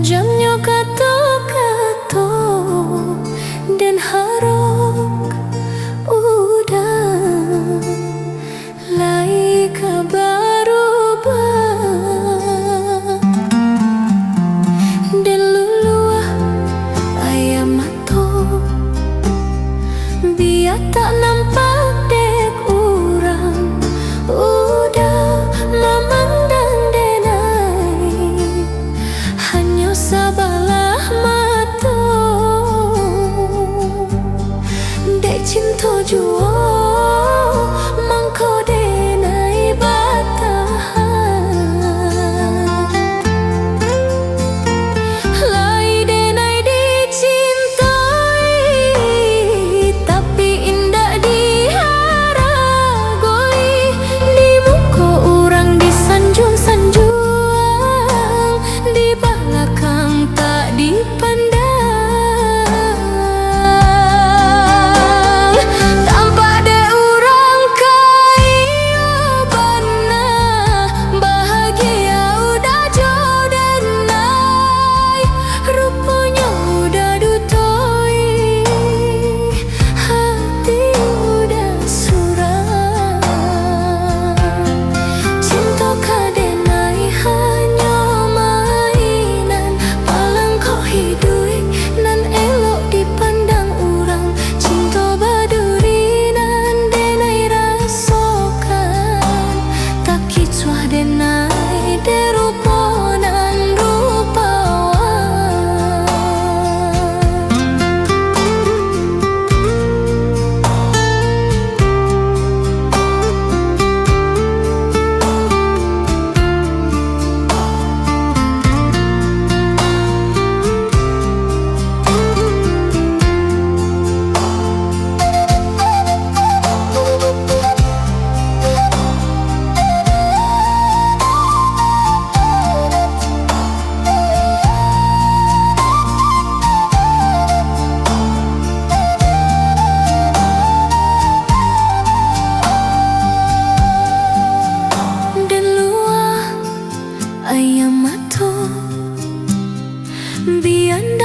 Jamnya kato-kato dan harok udah lai kabarubah dan luluah ayam mato biar tak nampak dek urang udah memandang denai hanya sabalah mata dek cinta jua mangko denai batahan lai denai dicintai tapi indah diharagoi di muka orang disanjung-sanjung di belakang tak dipandang tanpa de orang kaya bana bahagia udah jauh dan naik rupanya udah dutoi hati udah suram cinta kadenai hanya mainan palang kau hidui nan elok dipandang orang cinta badurinan denai rasokan tak kicuah denai deruponan rupawan dan luah ayam mato bianda